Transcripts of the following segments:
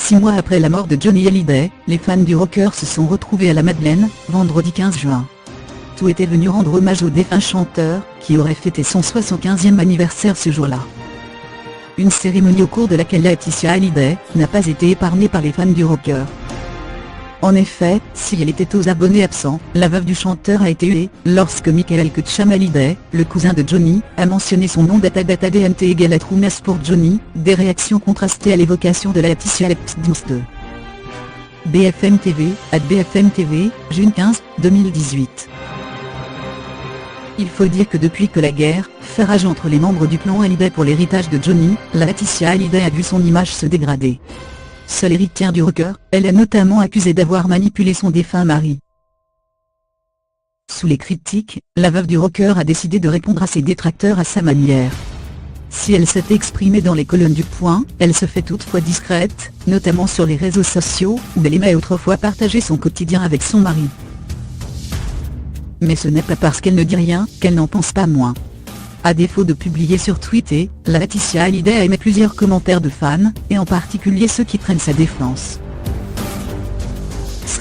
6 mois après la mort de Johnny Hallyday, les fans du rocker se sont retrouvés à la Madeleine, vendredi 15 juin. Tout était venu rendre hommage au défunt chanteur, qui aurait fêté son 75e anniversaire ce jour-là. Une cérémonie au cours de laquelle Laetitia Hallyday n'a pas été épargnée par les fans du rocker. En effet, si elle était aux abonnés absents, la veuve du chanteur a été huée, lorsque Michael Ketchum Hallyday, le cousin de Johnny, a mentionné son nom DNT égale Trounas pour Johnny, des réactions contrastées à l'évocation de Laetitia Hallyday. BFM TV, @BFM TV, June 15, 2018. Il faut dire que depuis que la guerre fait rage entre les membres du clan Hallyday pour l'héritage de Johnny, Laetitia Hallyday a vu son image se dégrader. Seule héritière du rocker, elle est notamment accusée d'avoir manipulé son défunt mari. Sous les critiques, la veuve du rocker a décidé de répondre à ses détracteurs à sa manière. Si elle s'est exprimée dans les colonnes du Point, elle se fait toutefois discrète, notamment sur les réseaux sociaux, où elle aimait autrefois partager son quotidien avec son mari. Mais ce n'est pas parce qu'elle ne dit rien qu'elle n'en pense pas moins. À défaut de publier sur Twitter, Laetitia Hallyday a émis plusieurs commentaires de fans, et en particulier ceux qui prennent sa défense.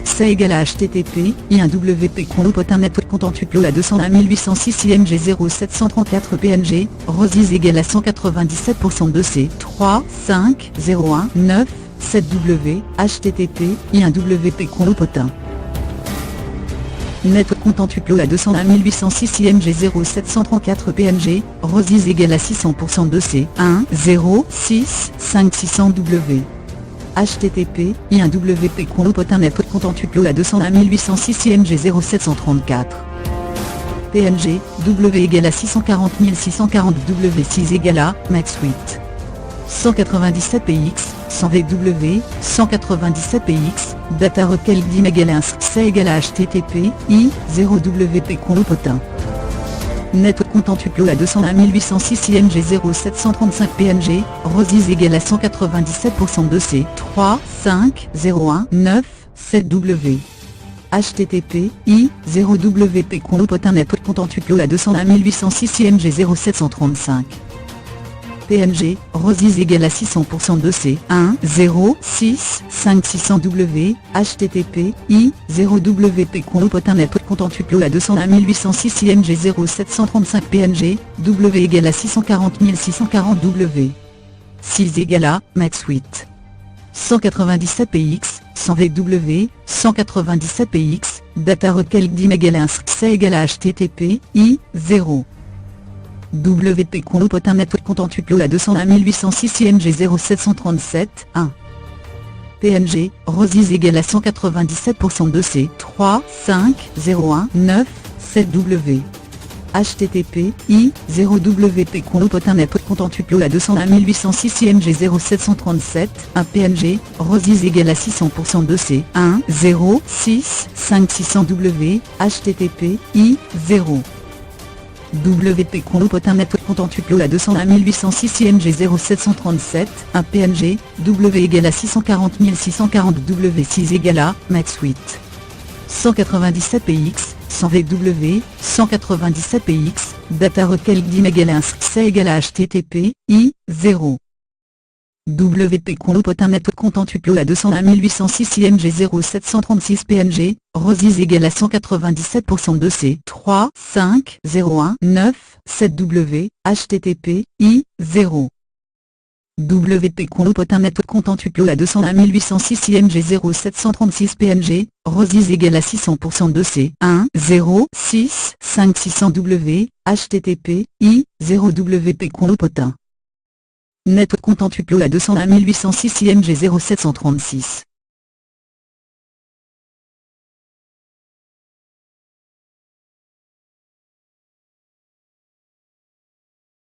C'est égal à http://wp.net contentuplo à 201 806 img 0734 png, Rosies égale à 197% de C 3 5 01 9 7w, http://wp.potin. Net contentuplo à 201 806 img 0734 png, Rosies égale à 600% de C 1 0 6 5 600w. http://wp.potin.net contentuplo à 201 806 img 0734 png, w égale à 640 640 w6 égale à max 8 197 px 100 vw 197 px, data requel dim égale à c'est égal à http://i0wp.potin. Net contentuplo à 201 806 img 0735 png, Rosies égale à 197% de C 3 5 01 9 7w. http://i0wp.potin.net contentuplo à 201 806 img 0735 png, Rosies égale à 600% de C 1 0 6 5 600w, http://i0wp.potin.net contentuplo à 201 806 img 0735 png, w égale à 640 640w. 6 égale à max 8 197 px 100 vw 197 px, data requel dim égale à c'est égal à http://i0 wp.potin.net contentuplo à 201 806 img 0737 1 png, Rosies égale à 197% de C 3 5 01 9 7w. http://i0wp.potin.net contentuplo à 201 806 img 0737 1 png, Rosies égale à 600% de C 1 0 6 5 600w. http://i0 wp.potin.net contentuplo à 201 806 img 0737 1 png, w égale à 640 640 w6 égale à max 8 197 px 100 vw 197 px, data requel dim égale à c'est égal à http://i0 wp.potin.net contentuplo à 201 806 img 0736 png, Rosies égale à 197% de C 3 5 01 9 7w. http://i0 wp.potin.net contentuplo à 201 806 img 0736 png, Rosies égale à 600% de C 1 0 6 5 600w. http://i0wp.potin. Net contentuplo à 201 806 img 0736